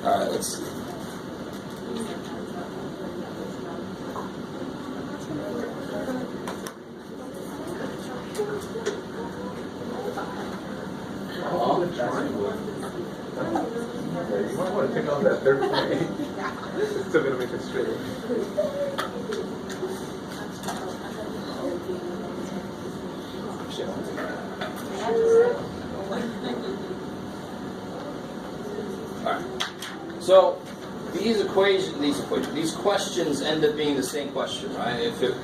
Alright, let's see. You might want to pick off that third point. It's still going to make it straight. Alright. So these questions end up being the same question, right? If it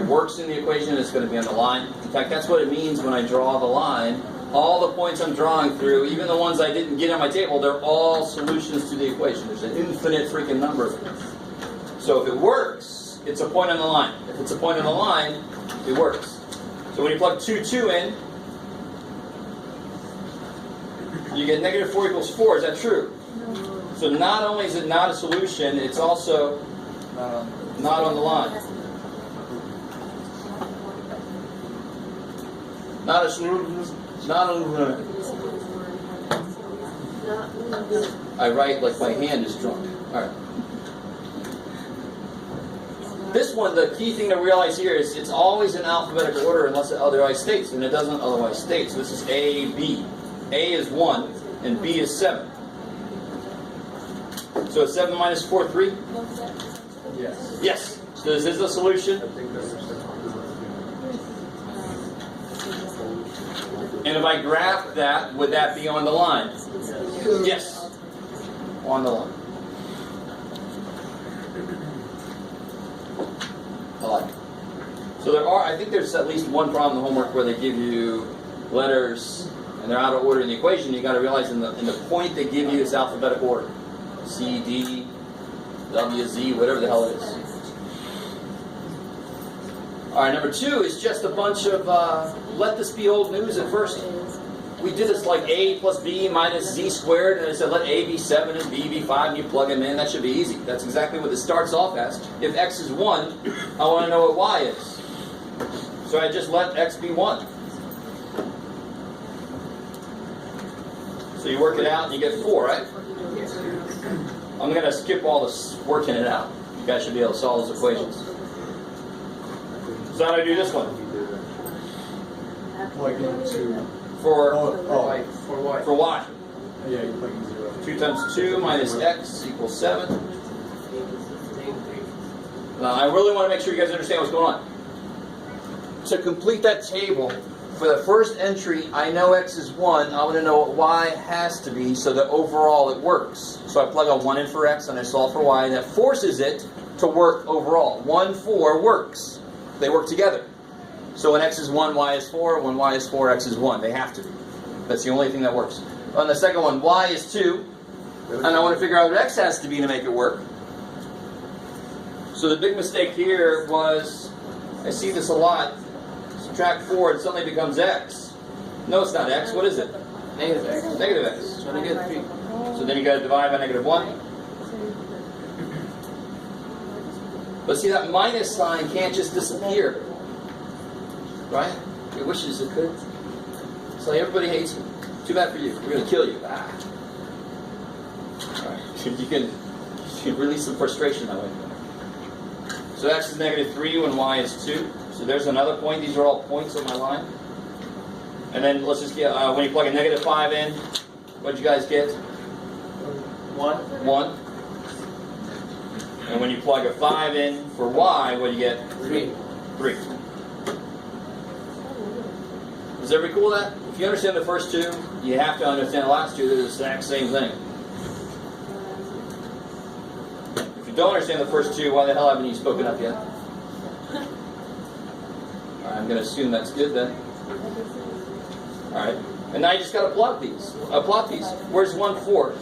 works in the equation, it's going to be on the line. In fact, that's what it means when I draw the line. All the points I'm drawing through, even the ones I didn't get on my table, they're all solutions to the equation. There's an infinite freaking number of them. So if it works, it's a point on the line. If it's a point on the line, it works. So when you plug 2, 2 in, you get negative 4 equals 4. Is that true? So not only is it not a solution, it's also not on the line. Not a solution. Not on the line. I write like my hand is drunk. Alright. This one, the key thing to realize here is it's always in alphabetical order unless it otherwise states, and it doesn't otherwise state. So this is A, B. A is 1, and B is 7. So is 7 minus 4, 3? Yes. Yes. So this is a solution. I think that's And if I graph that, would that be on the line? Yes. On the line. I like it. So I think there's at least one problem in the homework where they give you letters and they're out of order in the equation. You got to realize in the point they give you is alphabetical order. C, D, W, Z, whatever the hell it is. Alright, number 2 is just a bunch of, let this be old news at first. We did this like A plus B minus Z squared, and I said let A be 7 and B be 5, and you plug them in. That should be easy. That's exactly what this starts off as. If X is 1, I want to know what Y is. So I just let X be 1. So you work it out and you get 4, right? I'm going to skip all this working it out. You guys should be able to solve those equations. So how do I do this one? plug into For Y. For Y. Yeah, you plug in 0. 2 times 2 minus X equals 7. Now I really want to make sure you guys understand what's going on. To complete that table, for the first entry, I know X is 1. I want to know what Y has to be so that overall it works. So I plug a 1 in for X and I solve for Y, and that forces it to work overall. 1, 4 works. They work together. So when X is 1, Y is 4. When Y is 4, X is 1. They have to be. That's the only thing that works. On the second one, Y is 2. And I want to figure out what X has to be to make it work. So the big mistake here was, I see this a lot, subtract 4 and suddenly becomes X. No, it's not X. What is it? Negative X. Negative X. So negative 3. So then you got to divide by negative 1. But see, that minus sign can't just disappear. Right? It wishes it could. It's like everybody hates me. Too bad for you. We're going to kill you. Ah. All right. You can release some frustration that way. So X is negative 3 when Y is 2. So there's another point. These are all points on my line. And then let's just get, when you plug a negative 5 in, what did you guys get? 1. 1. And when you plug a 5 in for Y, what do you get? 3. 3. Is everybody cool with that? If you understand the first two, you have to understand the last two. They're the exact same thing. If you don't understand the first two, why the hell haven't you spoken up yet? I'm going to assume that's good then. Alright. And now you just got to plot these. Plot these. Where's 1/4?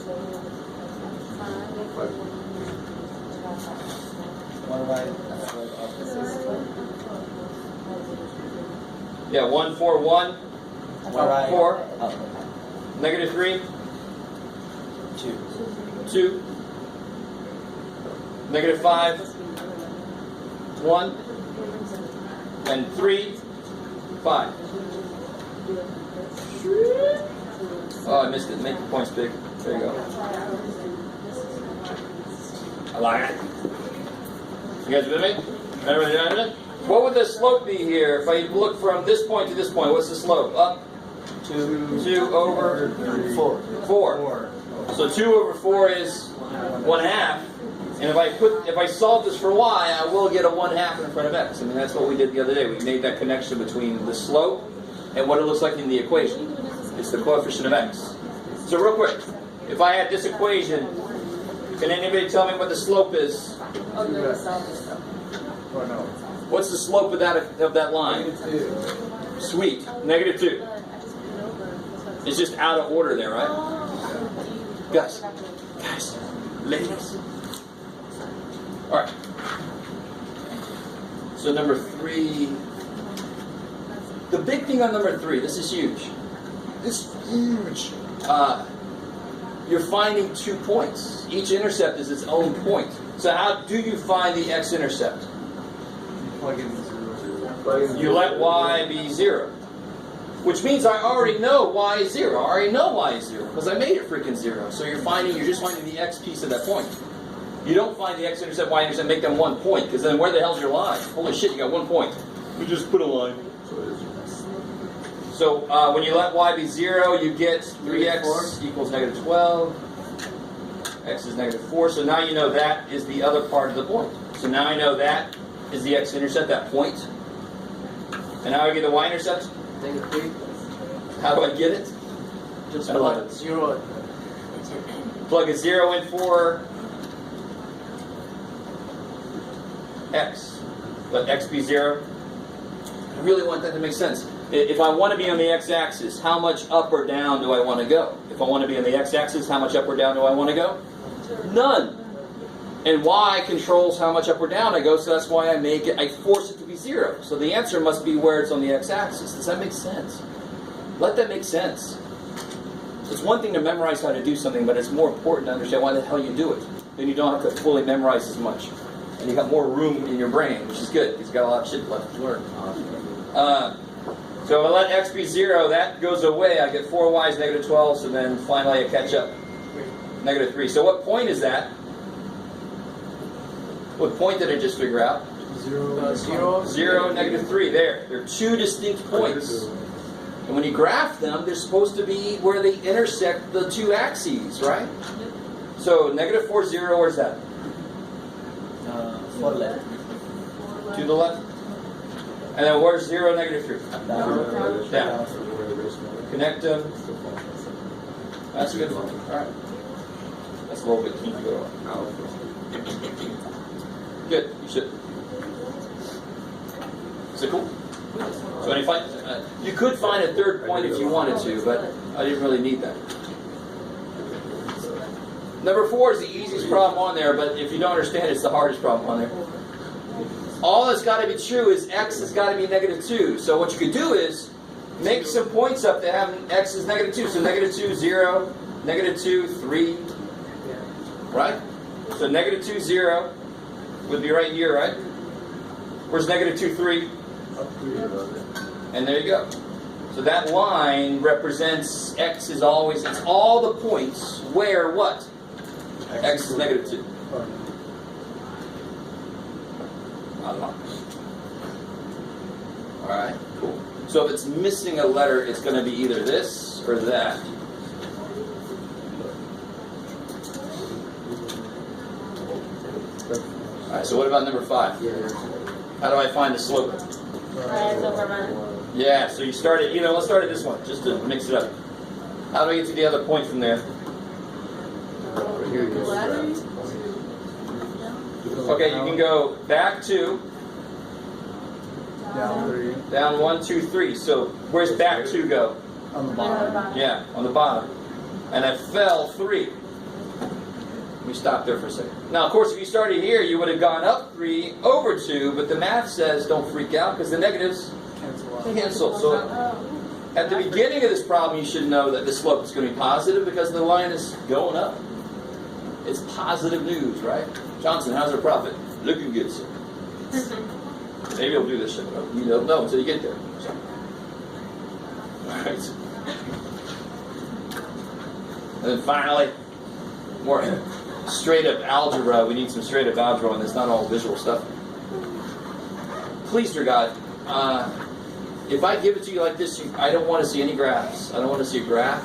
1 right. Yeah, 1, 4, 1. 1 right. 4. Oh. Negative 3. 2. 2. Negative 5. 1. And 3. 5. Oh, I missed it. Make the points big. There you go. I like it. You guys with me? Everybody got it? What would the slope be here if I look from this point to this point? What's the slope? Up? 2 over 4. So 2 over 4 is 1/2. And if I solve this for y, I will get a 1/2 in front of x. I mean, that's what we did the other day. We made that connection between the slope and what it looks like in the equation. It's the coefficient of x. So real quick, if I had this equation, can anybody tell me what the slope is? What's the slope of that line? Sweet. -2. It's just out of order there, right? Guys, ladies. All right. So number 3. The big thing on number 3, this is huge. This is huge. You're finding 2 points. Each intercept is its own point. So how do you find the x-intercept? Plug in 0. You let y be 0. Which means I already know y is 0. I already know y is 0 because I made it freaking 0. So you're just finding the x piece of that point. You don't find the x-intercept, y-intercept, make them 1 point, because then where the hell's your line? Holy shit, you got 1 point. We just put a line. So when you let y be 0, you get 3x equals -12. X is -4. So now you know that is the other part of the point. So now I know that is the x-intercept, that point. And how do I get the y-intercept? -3. How do I get it? Just I love plug it. 0. Plug a 0 in for x. Let x be 0. I really want that to make sense. If I want to be on the x-axis, how much up or down do I want to go? If I want to be on the x-axis, how much up or down do I want to go? None. And y controls how much up or down I go, so that's why I force it to be 0. So the answer must be where it's on the x-axis. Does that make sense? Let that make sense. It's one thing to memorize how to do something, but it's more important to understand why the hell you do it. Then you don't have to fully memorize as much. And you got more room in your brain, which is good, because you got a lot of shit left to learn. So if I let x be 0, that goes away. I get 4y is -12, so then finally I catch up. -3. So what point is that? What point did I just figure out? 0. 0, -3. There are 2 distinct points. And when you graph them, they're supposed to be where they intersect the 2 axes, right? So -4, 0, where's that? 4 left. To the left. And then where's 0, -3? Down. Connect them. That's a good one. All right. That's a little bit key to go on. Good. You should. Is it cool? So you could find a third point if you wanted to, but I didn't really need that. Number 4 is the easiest problem on there, but if you don't understand it, it's the hardest problem on there. All that's got to be true is x has got to be -2. So what you could do is make some points up that have x is -2. So -2, 0, -2, 3. Right? So -2, 0 would be right here, right? Where's -2, 3? And there you go. So that line represents x is always, it's all the points where what? X is -2. Alright, cool. So if it's missing a letter, it's going to be either this or that. Alright, so what about number 5? How do I find the slope? Yeah, so you started, let's start at this one, just to mix it up. How do I get to the other point from there? Okay, you can go back 2. Down 3. Down 1, 2, 3. So where's back 2 go? On the bottom. Yeah, on the bottom. And I fell 3. We stop there for a second. Now, of course, if you started here, you would have gone up 3 over 2, but the math says don't freak out because the negatives cancel. So at the beginning of this problem, you should know that the slope is going to be positive because the line is going up. It's positive news, right? Johnson, how's our profit? Looking good, sir. Maybe he'll do this shit, but you don't know until you get there. So. All right. And then finally, more straight up algebra. We need some straight up algebra, and it's not all visual stuff. Please, dear God, if I give it to you like this, I don't want to see any graphs. I don't want to see a graph.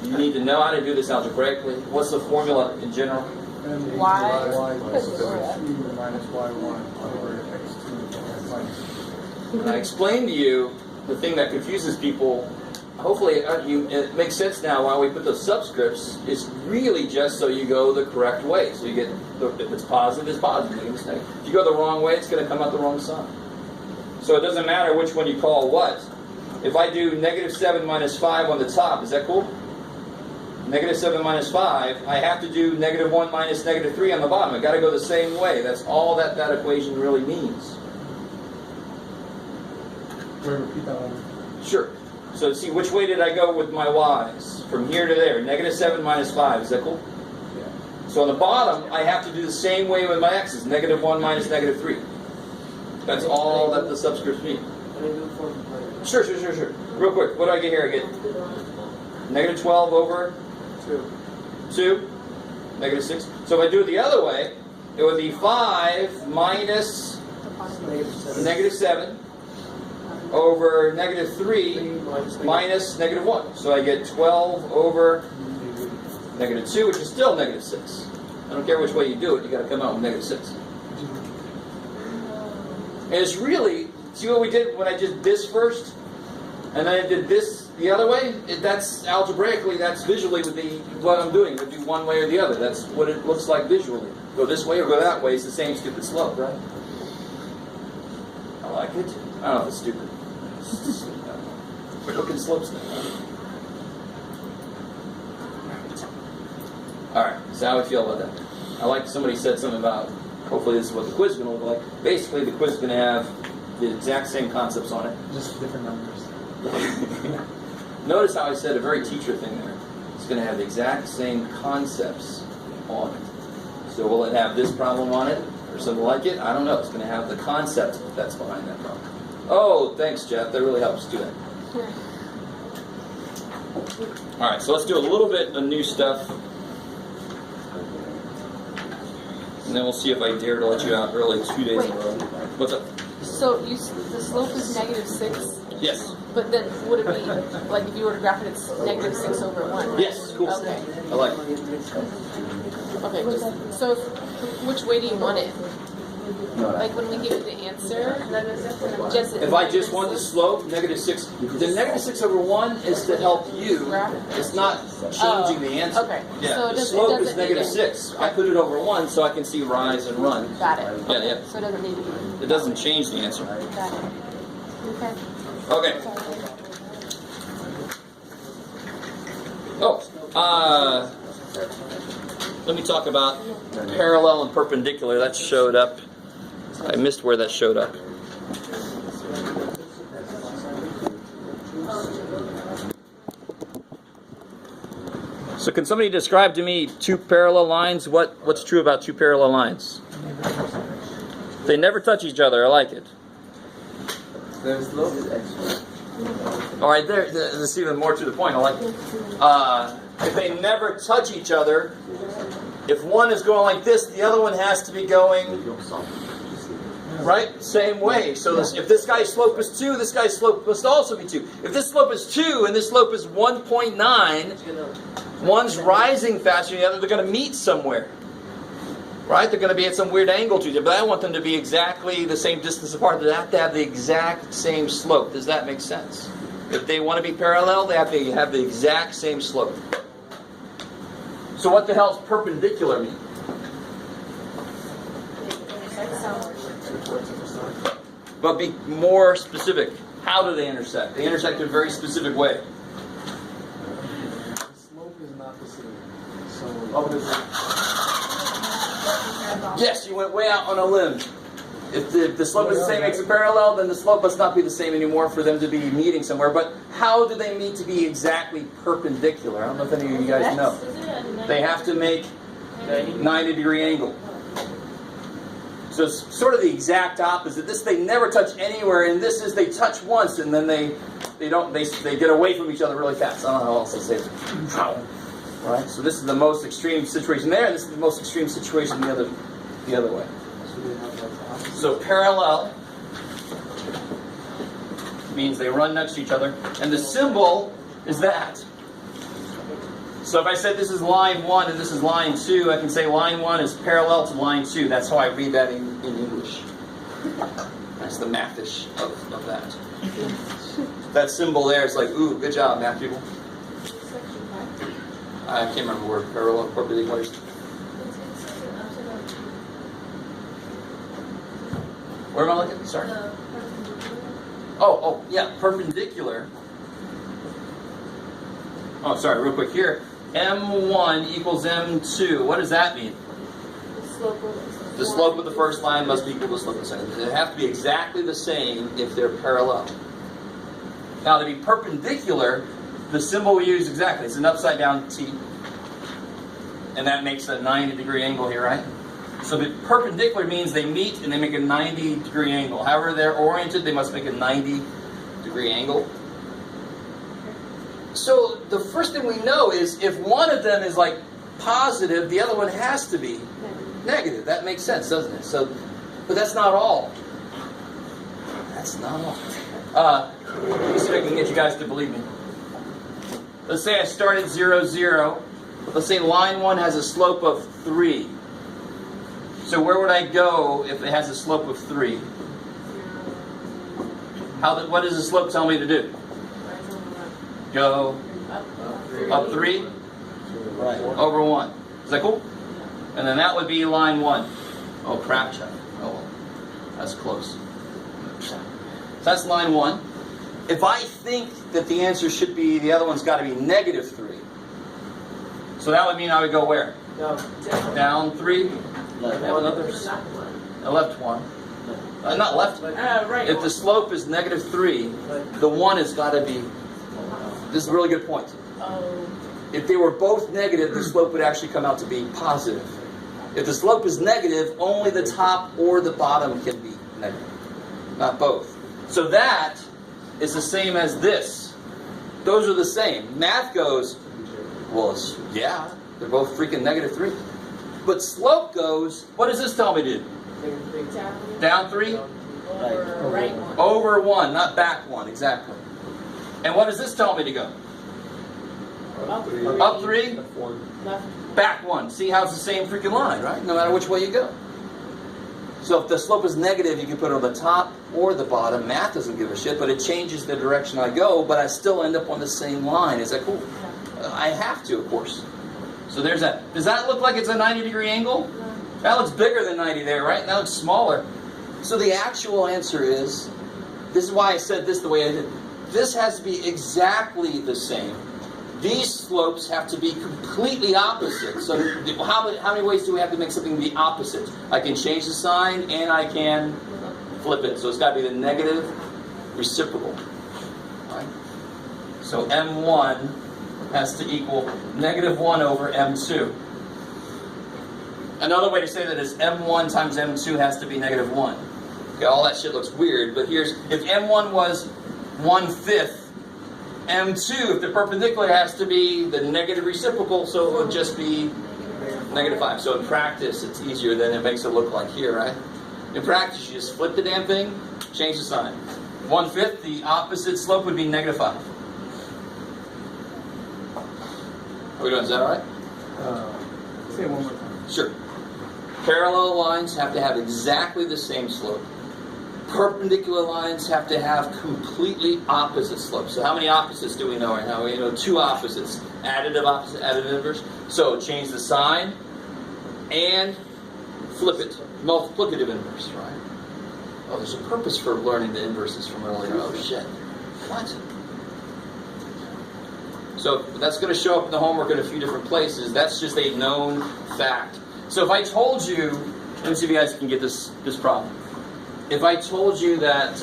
You need to know how to do this algebraically. What's the formula in general? Y minus y1 over x2 minus. And I explained to you the thing that confuses people. Hopefully it makes sense now why we put those subscripts. It's really just so you go the correct way. So you get, if it's positive, it's positive. If you go the wrong way, it's going to come out the wrong sign. So it doesn't matter which one you call what. If I do -7 minus 5 on the top, is that cool? -7 minus 5, I have to do -1 minus -3 on the bottom. I've got to go the same way. That's all that equation really means. Can we repeat that one? Sure. So see, which way did I go with my y's? From here to there. -7 minus 5. Is that cool? Yeah. So on the bottom, I have to do the same way with my x's. -1 minus -3. That's all that the subscripts mean. Sure. Real quick, what do I get here? I get -12 over 2, -6. So if I do it the other way, it would be 5 minus -7 over -3 minus -1. So I get 12 over -2, which is still -6. I don't care which way you do it, you got to come out with -6. And it's really, see what we did when I did this first, and then I did this the other way? That's algebraically, that's visually what I'm doing. It would be one way or the other. That's what it looks like visually. Go this way or go that way, it's the same stupid slope, right? I like it. I don't know if it's stupid. We're looking slopes now. Alright, so how do we feel about that? I like somebody said something about, hopefully this is what the quiz is going to look like. Basically, the quiz is going to have the exact same concepts on it. Just different numbers. Notice how I said a very teacher thing there. It's going to have the exact same concepts on it. So will it have this problem on it or something like it? I don't know. It's going to have the concept that's behind that problem. Oh, thanks, Jeff. That really helps do that. All right, so let's do a little bit of new stuff. And then we'll see if I dare to let you out early 2 days in a row. What's up? So the slope is -6, Yes. but then would it be, like if you were to graph it, it's -6 over 1, right? Yes, cool. Okay. I like it. Okay, so which way do you want it? Like when we give you the answer, just If I just want the slope, -6, the -6 over 1 is to help you. It's not changing the answer. Okay. Yeah, So the it slope is doesn't need it. -6. I put it over 1 so I can see rise and run. Got it. Yeah, Okay. yeah. So it doesn't need to be. It doesn't change the answer. Got it. Okay. Okay. Oh, let me talk about parallel and perpendicular. That showed up. I missed where that showed up. So can somebody describe to me two parallel lines? What's true about two parallel lines? They never touch each other. I like it. All right, there's even more to the point. I like it. If they never touch each other, if one is going like this, the other one has to be going right same way. So if this guy's slope is 2, this guy's slope must also be 2. If this slope is 2 and this slope is 1.9, one's rising faster than the other. They're going to meet somewhere. Right? They're going to be at some weird angle to each other, but I want them to be exactly the same distance apart. They have to have the exact same slope. Does that make sense? If they want to be parallel, they have to have the exact same slope. So what the hell does perpendicular mean? But be more specific. How do they intersect? They intersect in a very specific way. The slope is not the same. So, yes, you went way out on a limb. If the slope is the same, makes it parallel, then the slope must not be the same anymore for them to be meeting somewhere. But how do they meet to be exactly perpendicular? I don't know if any of you guys know. They have to make 90-degree angle. So it's sort of the exact opposite. This they never touch anywhere, and this is they touch once and then they get away from each other really fast. I don't know how else to say it. Right? So this is the most extreme situation there, and this is the most extreme situation the other way. So parallel means they run next to each other, and the symbol is that. So if I said this is line 1 and this is line 2, I can say line 1 is parallel to line 2. That's how I read that in English. That's the mathish of that. That symbol there is like, ooh, good job, math people. I can't remember the word. Parallel, perpendicular. Where am I looking? Sorry. Oh, yeah, perpendicular. Oh, sorry, real quick here. M1 equals M2. What does that mean? The slope of the first line must be equal to the slope of the second. They have to be exactly the same if they're parallel. Now, to be perpendicular, the symbol we use exactly. It's an upside down T. And that makes a 90-degree angle here, right? So the perpendicular means they meet and they make a 90-degree angle. However they're oriented, they must make a 90-degree angle. So the first thing we know is if one of them is like positive, the other one has to be negative. That makes sense, doesn't it? So, but that's not all. That's not all. Let me see if I can get you guys to believe me. Let's say I start at 0, 0. Let's say line 1 has a slope of 3. So where would I go if it has a slope of 3? What does the slope tell me to do? Go up 3 over 1. Is that cool? And then that would be line 1. Oh, crap, Chuck. Oh, well, that's close. So that's line 1. If I think that the answer should be, the other one's got to be negative 3. So that would mean I would go where? Down 3. Left 1. Not left. Right. If the slope is negative 3, the 1 has got to be. This is a really good point. If they were both negative, the slope would actually come out to be positive. If the slope is negative, only the top or the bottom can be negative, not both. So that is the same as this. Those are the same. Math goes, well, yeah, they're both freaking negative 3. But slope goes, what does this tell me to do? Down 3? Right 1. Over 1, not back 1, exactly. And what does this tell me to go? Up 3? Back 1. See how it's the same freaking line, right? No matter which way you go. So if the slope is negative, you can put it on the top or the bottom. Math doesn't give a shit, but it changes the direction I go, but I still end up on the same line. Is that cool? I have to, of course. So there's that. Does that look like it's a 90-degree angle? No. That looks bigger than 90 there, right? That looks smaller. So the actual answer is, this is why I said this the way I did. This has to be exactly the same. These slopes have to be completely opposite. So how many ways do we have to make something be opposite? I can change the sign and I can flip it. So it's got to be the negative reciprocal. Right? So M1 has to equal negative 1 over M2. Another way to say that is M1 times M2 has to be negative 1. Okay, all that shit looks weird, but here's, if M1 was 1/5, M2, if the perpendicular, has to be the negative reciprocal, so it would just be negative 5. So in practice, it's easier than it makes it look like here, right? In practice, you just flip the damn thing, change the sign. 1/5, the opposite slope would be negative 5. Are we doing? Is that all right? Say it one more time. Sure. Parallel lines have to have exactly the same slope. Perpendicular lines have to have completely opposite slopes. So how many opposites do we know right now? We know 2 opposites. Additive opposite, additive inverse. So change the sign and flip it. Multiplicative inverse, right? Oh, there's a purpose for learning the inverses from earlier. Oh, shit. What? So that's going to show up in the homework in a few different places. That's just a known fact. So if I told you, let me see if you guys can get this problem. If I told you that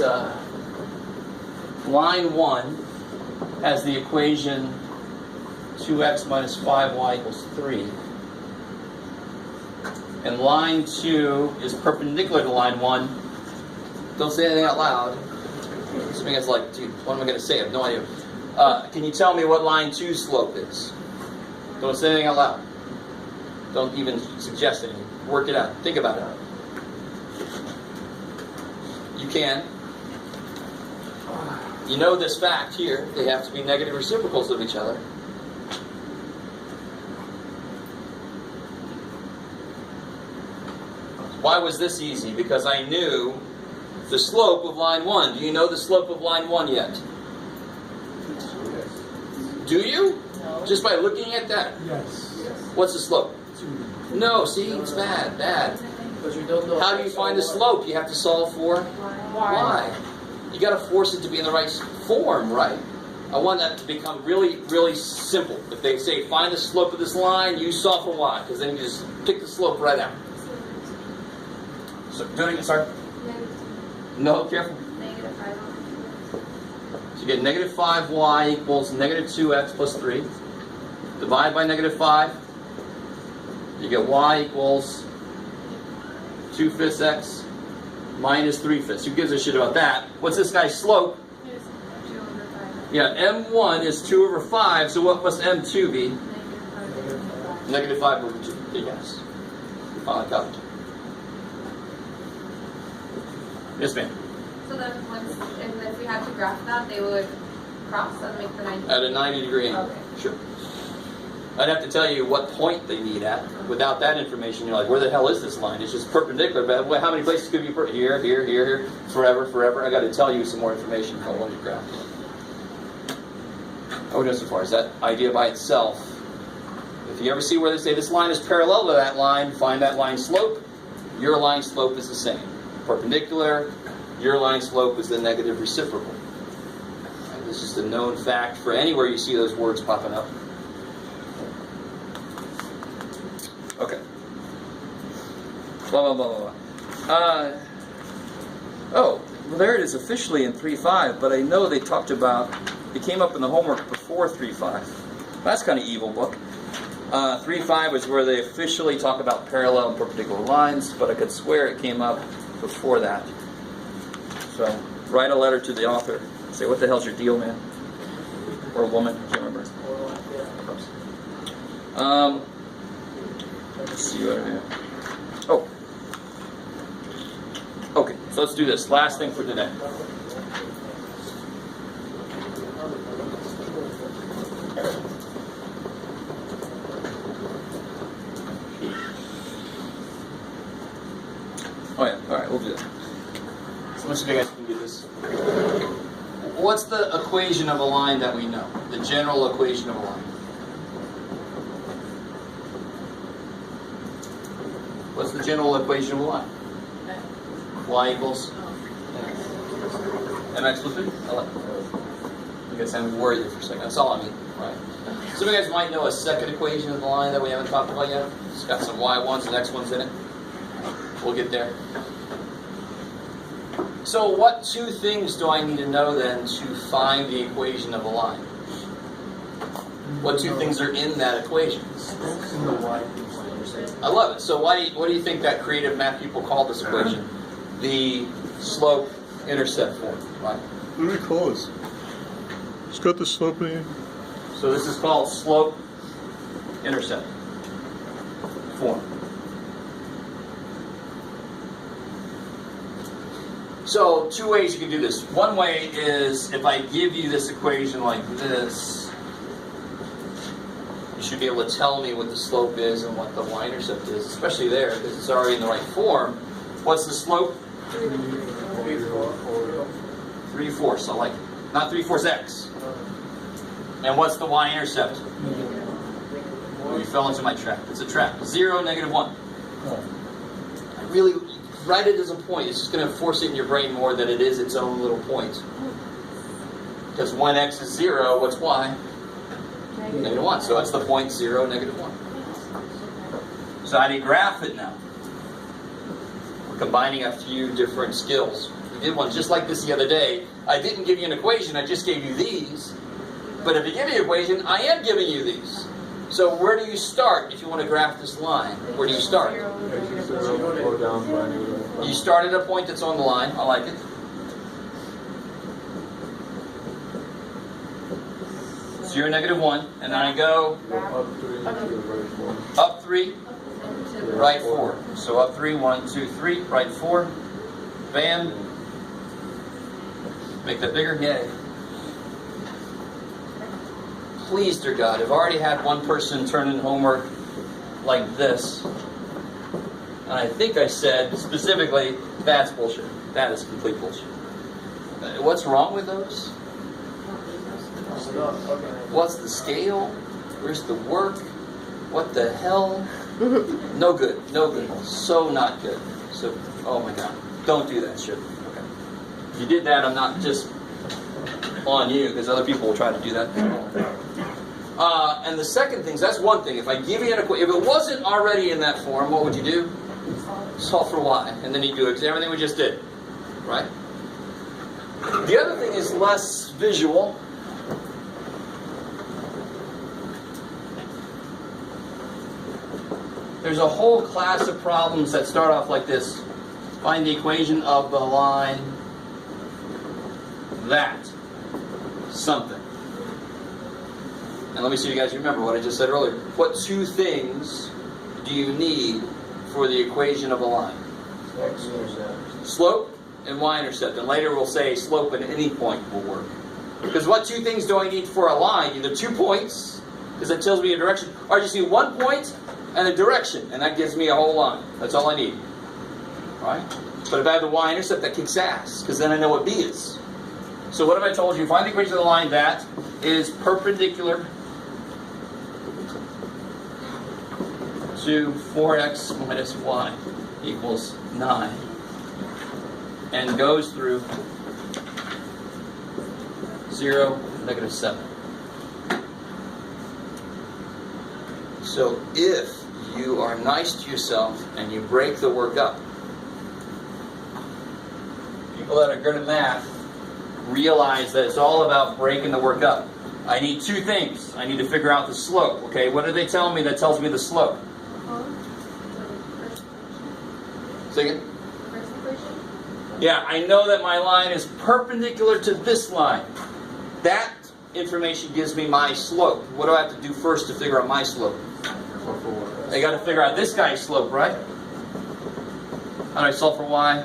line 1 has the equation 2x minus 5y equals 3, and line 2 is perpendicular to line 1, don't say anything out loud. Some guy's like, dude, what am I going to say? I have no idea. Can you tell me what line 2's slope is? Don't say anything out loud. Don't even suggest anything. Work it out. Think about it. You can. You know this fact here. They have to be negative reciprocals of each other. Why was this easy? Because I knew the slope of line 1. Do you know the slope of line 1 yet? Do you? No. Just by looking at that? Yes. What's the slope? No, see, it's bad, bad. Because you don't know. How do you find the slope? You have to solve for y. You got to force it to be in the right form, right? I want that to become really, really simple. If they say find the slope of this line, you solve for y, because then you just pick the slope right out. So, do it again, sorry. No, careful. So you get negative 5y equals negative 2x plus 3. Divide by negative 5. You get y equals 2/5 x minus 3/5. Who gives a shit about that? What's this guy's slope? Yeah, m1 is 2 over 5, so what must m2 be? Negative 5 over 2. Okay, yes. We finally covered. Yes, ma'am. So then, and if we had to graph that, they would cross and make the 90. At a 90-degree angle. Okay. Sure. I'd have to tell you what point they meet at. Without that information, you're like, where the hell is this line? It's just perpendicular, but how many places could you put? Here, here, here, here, forever, forever. I got to tell you some more information if I want to graph it. I would go so far as that idea by itself. If you ever see where they say this line is parallel to that line, find that line slope. Your line slope is the same. Perpendicular, your line slope is the negative reciprocal. And this is the known fact for anywhere you see those words popping up. Okay. Blah, blah, blah, blah, blah. Oh, well, there it is officially in 3.5, but I know they talked about, it came up in the homework before 3.5. That's kind of evil book. 3.5 is where they officially talk about parallel and perpendicular lines, but I could swear it came up before that. So, write a letter to the author. Say, what the hell's your deal, man? Or a woman, I can't remember. Let's see what I do. Oh. Okay, so let's do this. Last thing for today. Oh yeah, alright, we'll do that. So let's see if you guys can get this. What's the equation of a line that we know? The general equation of a line. What's the general equation of a line? Y equals mx plus b. I like it. I guess I'm worried there for a second. That's all I mean, right? Some of you guys might know a second equation of the line that we haven't talked about yet. It's got some y1s and x1s in it. We'll get there. So what two things do I need to know then to find the equation of a line? What two things are in that equation? I love it. So what do you think that creative math people call this equation? The slope-intercept form, right? What do we call this? It's got the slope in it. So this is called slope-intercept form. So two ways you can do this. One way is if I give you this equation like this, you should be able to tell me what the slope is and what the y-intercept is, especially there because it's already in the right form. What's the slope? 3/4. I like it. Not 3/4 x. And what's the y-intercept? Oh, you fell into my trap. It's a trap. 0, -1. I really write it as a point. It's just going to force it in your brain more that it is its own little point. Because when x is 0, what's y? -1. So that's the point 0, -1. So how do you graph it now? We're combining a few different skills. We did one just like this the other day. I didn't give you an equation, I just gave you these. But if you give me an equation, I am giving you these. So where do you start if you want to graph this line? Where do you start? You start at a point that's on the line. I like it. So 0, -1, and then I go Up 3 to the right 4. up 3, right 4. So up 3, 1, 2, 3, right 4. Bam. Make that bigger. Yay. Please, dear God, I've already had one person turn in homework like this. And I think I said specifically, that's bullshit. That is complete bullshit. What's wrong with those? What's the scale? Where's the work? What the hell? No good. No good. So not good. So, oh my God. Don't do that shit. Okay. If you did that, I'm not just on you, because other people will try to do that. And the second thing, that's one thing. If I give you an equation, if it wasn't already in that form, what would you do? Solve for y. And then you do everything we just did. Right? The other thing is less visual. There's a whole class of problems that start off like this. Find the equation of the line that something. And let me see if you guys remember what I just said earlier. What two things do you need for the equation of a line? Slope and y-intercept. And later we'll say slope at any point will work. Because what two things do I need for a line? Either 2 points, because that tells me a direction, or I just need 1 point and a direction, and that gives me a whole line. That's all I need. Right? But if I have the y-intercept, that kicks ass, because then I know what b is. So what have I told you? Find the equation of the line that is perpendicular to 4x minus y equals 9, and goes through 0, -7. So if you are nice to yourself and you break the work up, people that are good at math realize that it's all about breaking the work up. I need two things. I need to figure out the slope. Okay, what do they tell me that tells me the slope? Say again? Yeah, I know that my line is perpendicular to this line. That information gives me my slope. What do I have to do first to figure out my slope? I got to figure out this guy's slope, right? How do I solve for y?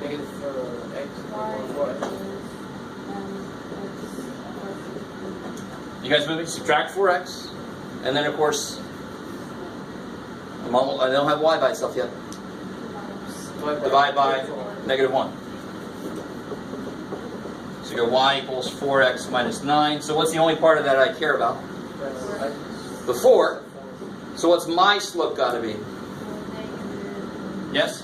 Negative for x equals what? You guys with me? Subtract 4x. And then, of course, I don't have y by itself yet. Divide by -1. So you go y equals 4x minus 9. So what's the only part of that I care about? The 4. So what's my slope got to be? Yes?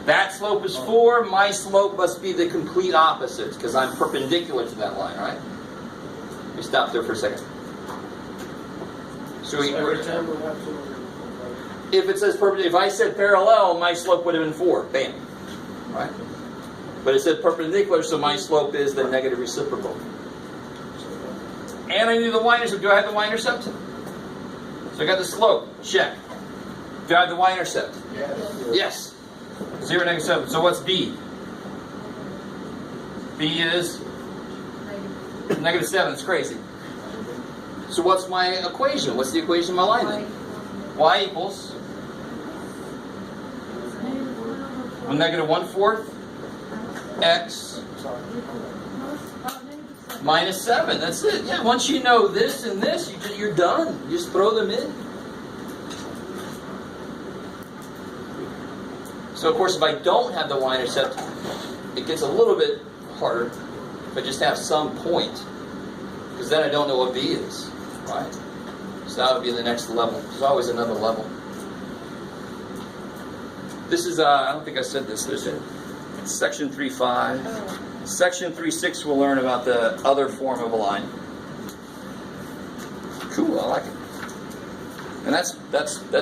That slope is 4. My slope must be the complete opposite, because I'm perpendicular to that line, right? Let me stop there for a second. So Every time we have to. if it says perpendicular, if I said parallel, my slope would have been 4. Bam. Right? But it said perpendicular, so my slope is the negative reciprocal. And I need the y-intercept. Do I have the y-intercept? So I got the slope. Check. Do I have the y-intercept? Yes. 0, -7. So what's b? B is -7. It's crazy. So what's my equation? What's the equation of my line then? Y equals -1/4 x minus 7. That's it. Yeah, once you know this and this, you're done. You just throw them in. So of course, if I don't have the y-intercept, it gets a little bit harder if I just have some point, because then I don't know what b is, right? So that would be the next level. There's always another level. This is, I don't think I said this. There's section 3.5. Section 3.6 we'll learn about the other form of a line. Cool, I like it. And that's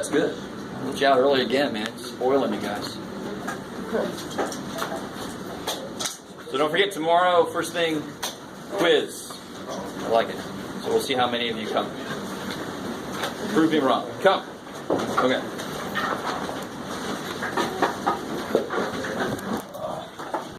good. I let you out early again, man. Spoiling you guys. So don't forget, tomorrow, first thing, quiz. I like it. So we'll see how many of you come. Prove me wrong. Come. Okay.